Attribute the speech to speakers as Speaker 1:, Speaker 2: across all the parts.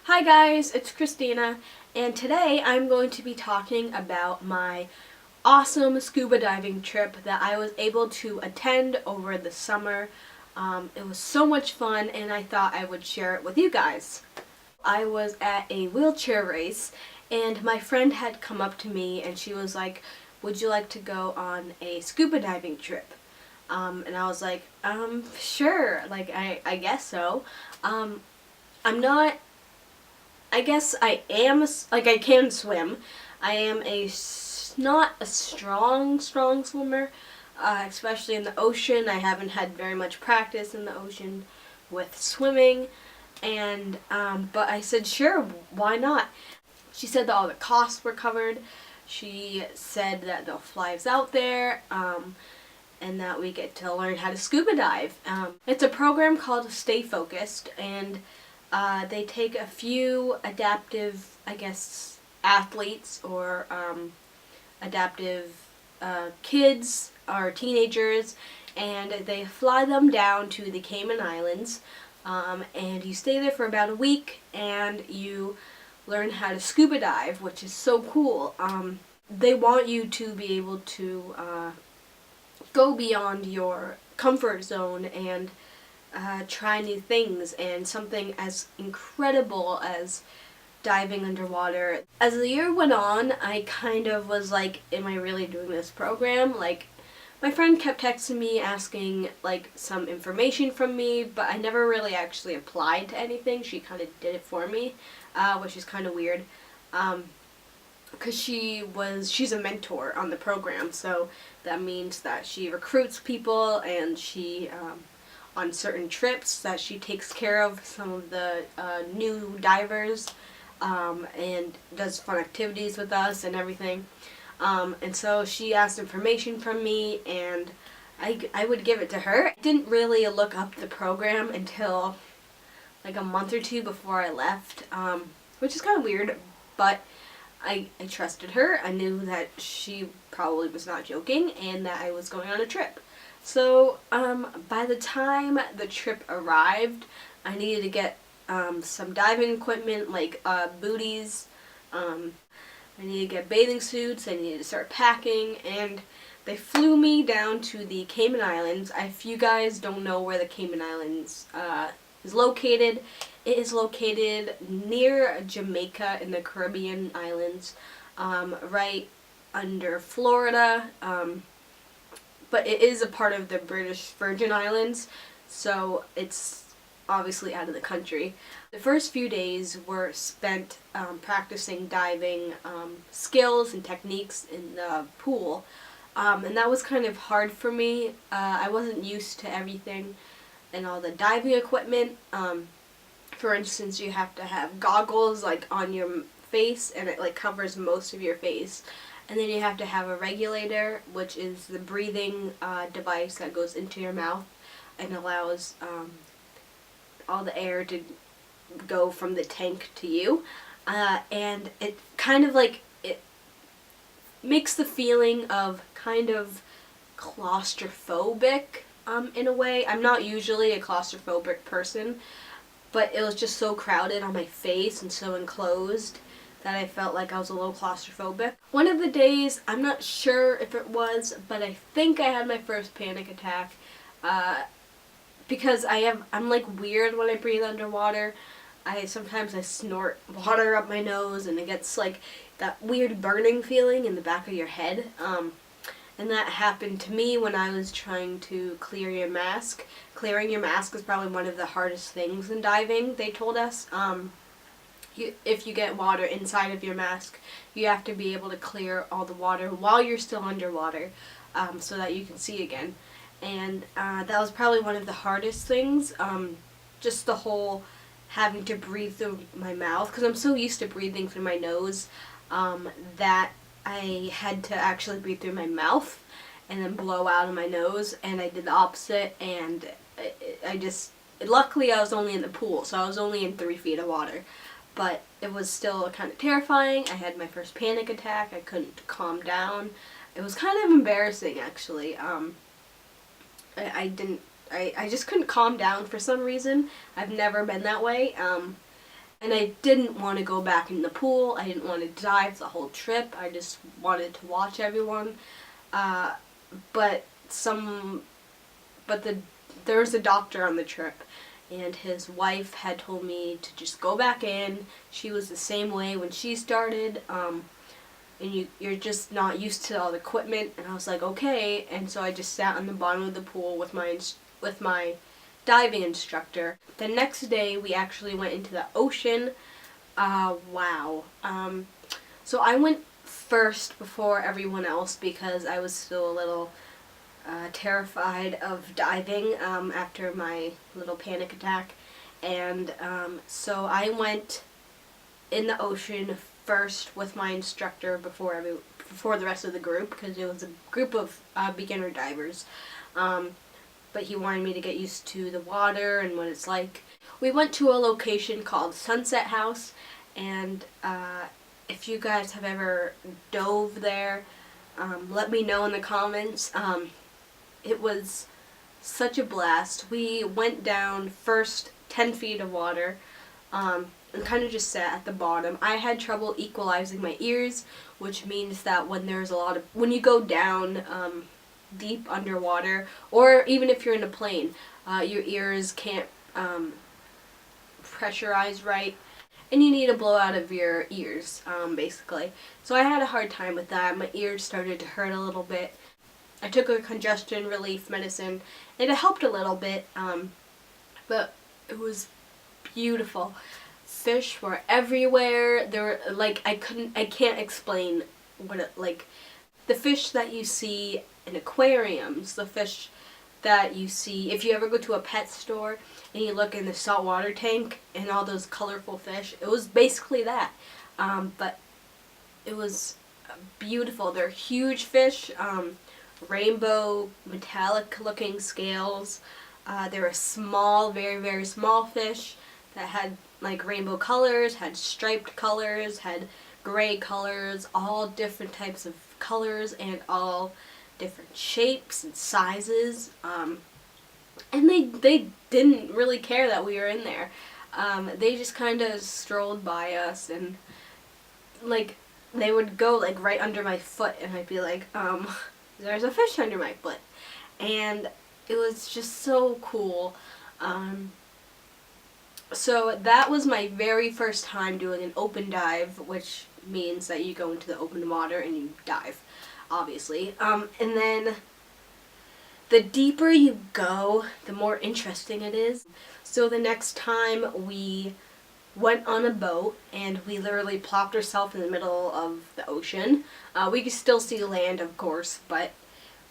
Speaker 1: Hi guys, it's Christina, and today I'm going to be talking about my awesome scuba diving trip that I was able to attend over the summer. It was so much fun, and I thought I would share it with you guys. I was at a wheelchair race, and my friend had come up to me and she was like, "Would you like to go on a scuba diving trip?" And I was like, sure, like, I guess so. I'm not I guess I am, like, I can swim. I am not a strong swimmer, especially in the ocean. I haven't had very much practice in the ocean with swimming, and, but I said, sure, why not? She said that all the costs were covered. She said that they'll fly us out there, and that we get to learn how to scuba dive. It's a program called Stay Focused, and they take a few adaptive, I guess, athletes or adaptive kids or teenagers, and they fly them down to the Cayman Islands, and you stay there for about a week, and you learn how to scuba dive, which is so cool. They want you to be able to go beyond your comfort zone and try new things, and something as incredible as diving underwater. As the year went on, I kind of was like, am I really doing this program? Like, my friend kept texting me asking like some information from me, but I never really actually applied to anything. She kind of did it for me, which is kind of weird. Because she's a mentor on the program, so that means that she recruits people, and she on certain trips that she takes care of some of the new divers, and does fun activities with us and everything. And so she asked information from me, and I would give it to her. I didn't really look up the program until like a month or two before I left, which is kind of weird, but I trusted her. I knew that she probably was not joking and that I was going on a trip. So by the time the trip arrived, I needed to get some diving equipment like booties. I needed to get bathing suits. I needed to start packing, and they flew me down to the Cayman Islands. If you guys don't know where the Cayman Islands is located, it is located near Jamaica in the Caribbean islands, right under Florida, but it is a part of the British Virgin Islands, so it's obviously out of the country. The first few days were spent practicing diving skills and techniques in the pool, and that was kind of hard for me. I wasn't used to everything and all the diving equipment. For instance, you have to have goggles like on your face, and it like covers most of your face. And then you have to have a regulator, which is the breathing device that goes into your mouth and allows all the air to go from the tank to you. And it kind of like, it makes the feeling of kind of claustrophobic in a way. I'm not usually a claustrophobic person, but it was just so crowded on my face and so enclosed that I felt like I was a little claustrophobic. One of the days, I'm not sure if it was, but I think I had my first panic attack, because I'm like weird when I breathe underwater. Sometimes I snort water up my nose, and it gets like that weird burning feeling in the back of your head. And that happened to me when I was trying to clear your mask. Clearing your mask is probably one of the hardest things in diving, they told us. If you get water inside of your mask, you have to be able to clear all the water while you're still underwater, so that you can see again. And that was probably one of the hardest things, just the whole having to breathe through my mouth, because I'm so used to breathing through my nose, that I had to actually breathe through my mouth and then blow out of my nose, and I did the opposite, and luckily I was only in the pool, so I was only in 3 feet of water. But it was still kind of terrifying. I had my first panic attack. I couldn't calm down. It was kind of embarrassing, actually. I just couldn't calm down for some reason. I've never been that way. And I didn't want to go back in the pool. I didn't want to dive the whole trip. I just wanted to watch everyone. But there was a doctor on the trip, and his wife had told me to just go back in. She was the same way when she started, and you're just not used to all the equipment. And I was like, okay. And so I just sat on the bottom of the pool with my diving instructor. The next day we actually went into the ocean. Wow. So I went first before everyone else because I was still a little terrified of diving after my little panic attack. And so I went in the ocean first with my instructor before the rest of the group, because it was a group of beginner divers. But he wanted me to get used to the water and what it's like. We went to a location called Sunset House, and if you guys have ever dove there, let me know in the comments. It was such a blast. We went down first 10 feet of water and kind of just sat at the bottom. I had trouble equalizing my ears, which means that when you go down deep underwater, or even if you're in a plane, your ears can't pressurize right, and you need a blowout of your ears, basically. So I had a hard time with that. My ears started to hurt a little bit. I took a congestion relief medicine, and it helped a little bit, but it was beautiful. Fish were everywhere. There were, I can't explain the fish that you see in aquariums, the fish that you see if you ever go to a pet store and you look in the saltwater tank and all those colorful fish. It was basically that, but it was beautiful. They're huge fish, rainbow metallic looking scales. There were small, very, very small fish that had rainbow colors, had striped colors, had gray colors, all different types of colors and all different shapes and sizes. And they didn't really care that we were in there. They just kind of strolled by us, and they would go right under my foot, and I'd be like, there's a fish under my foot. And it was just so cool. So that was my very first time doing an open dive, which means that you go into the open water and you dive, obviously. And then the deeper you go, the more interesting it is. So the next time we went on a boat, and we literally plopped ourselves in the middle of the ocean. We could still see land, of course, but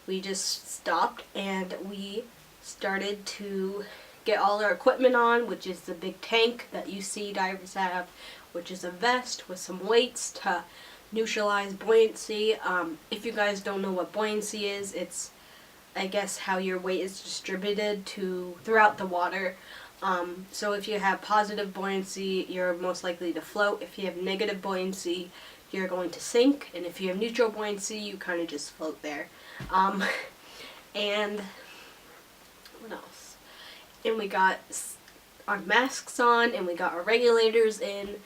Speaker 1: we just stopped and we started to get all our equipment on, which is the big tank that you see divers have, which is a vest with some weights to neutralize buoyancy. If you guys don't know what buoyancy is, it's, I guess, how your weight is distributed throughout the water. So if you have positive buoyancy, you're most likely to float. If you have negative buoyancy, you're going to sink. And if you have neutral buoyancy, you kind of just float there. And what else? And we got our masks on, and we got our regulators in,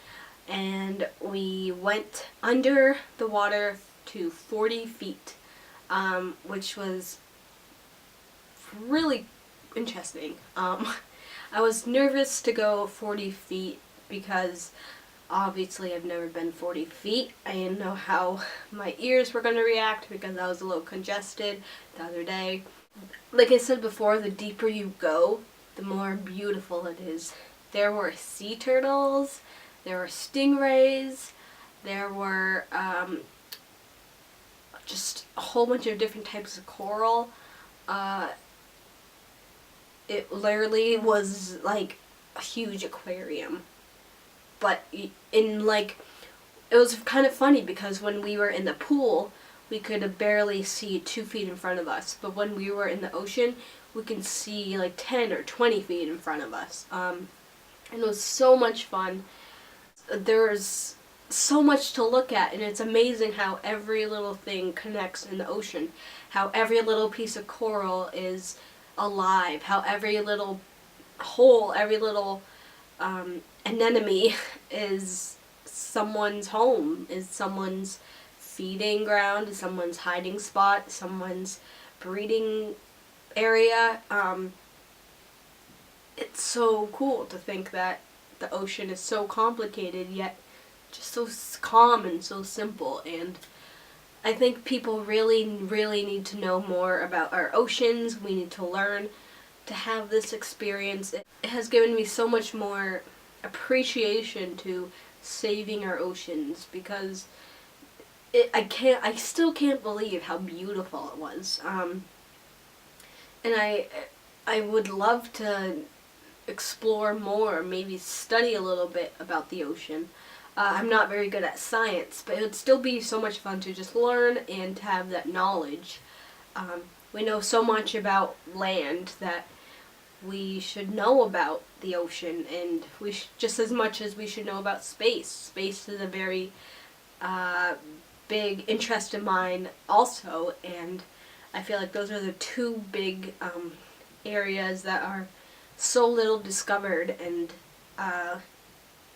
Speaker 1: and we went under the water to 40 feet, which was really interesting. I was nervous to go 40 feet because obviously I've never been 40 feet. I didn't know how my ears were going to react because I was a little congested the other day. Like I said before, the deeper you go, the more beautiful it is. There were sea turtles, there were stingrays, there were just a whole bunch of different types of coral. It literally was like a huge aquarium. But it was kind of funny because when we were in the pool, we could barely see 2 feet in front of us. But when we were in the ocean, we can see 10 or 20 feet in front of us. And it was so much fun. There's so much to look at, and it's amazing how every little thing connects in the ocean. How every little piece of coral is alive. How every little hole, every little anemone is someone's home, is someone's feeding ground, is someone's hiding spot, someone's breeding area. It's so cool to think that the ocean is so complicated yet just so calm and so simple. And I think people really, really need to know more about our oceans. We need to learn to have this experience. It has given me so much more appreciation to saving our oceans, because I still can't believe how beautiful it was. And I would love to explore more, maybe study a little bit about the ocean. I'm not very good at science, but it would still be so much fun to just learn and to have that knowledge. We know so much about land that we should know about the ocean, and just as much as we should know about space. Space is a very big interest of mine also, and I feel like those are the two big areas that are so little discovered and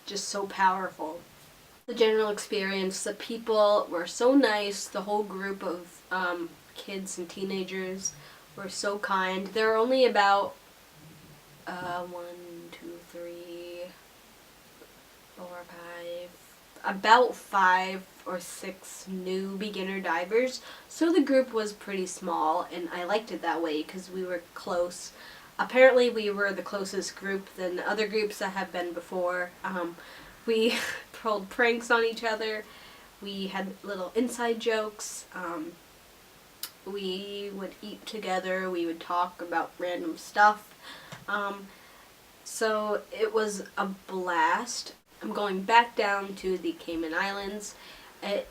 Speaker 1: just so powerful. The general experience, the people were so nice. The whole group of kids and teenagers were so kind. There were only about 1, 2, 3, 4, 5, about 5 or 6 new beginner divers. So the group was pretty small, and I liked it that way because we were close. Apparently we were the closest group than other groups that have been before. We pulled pranks on each other. We had little inside jokes. We would eat together. We would talk about random stuff. So it was a blast. I'm going back down to the Cayman Islands.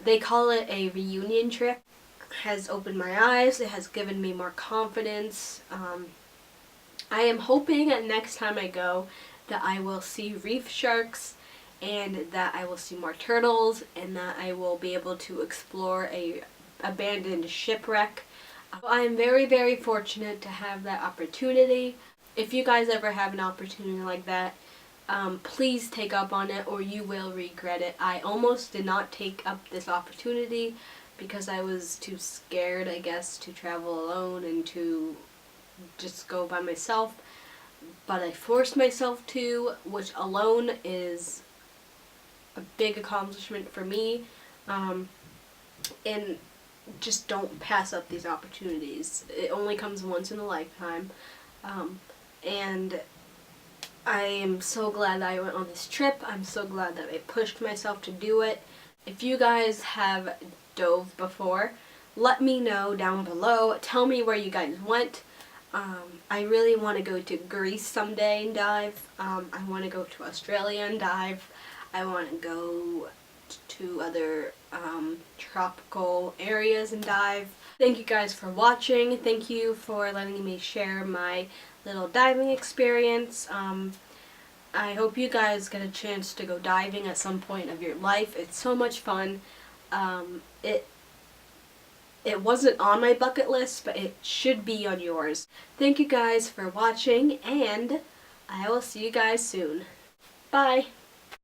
Speaker 1: They call it a reunion trip. It has opened my eyes. It has given me more confidence. I am hoping that next time I go that I will see reef sharks, and that I will see more turtles, and that I will be able to explore a abandoned shipwreck. I am very, very fortunate to have that opportunity. If you guys ever have an opportunity like that, please take up on it or you will regret it. I almost did not take up this opportunity because I was too scared, I guess, to travel alone and to just go by myself. But I forced myself to, which alone is a big accomplishment for me. And just don't pass up these opportunities. It only comes once in a lifetime. And I am so glad that I went on this trip. I'm so glad that I pushed myself to do it. If you guys have dove before, let me know down below. Tell me where you guys went. I really want to go to Greece someday and dive. I want to go to Australia and dive. I want to go to other tropical areas and dive. Thank you guys for watching. Thank you for letting me share my little diving experience. I hope you guys get a chance to go diving at some point of your life. It's so much fun. It wasn't on my bucket list, but it should be on yours. Thank you guys for watching, and I will see you guys soon. Bye!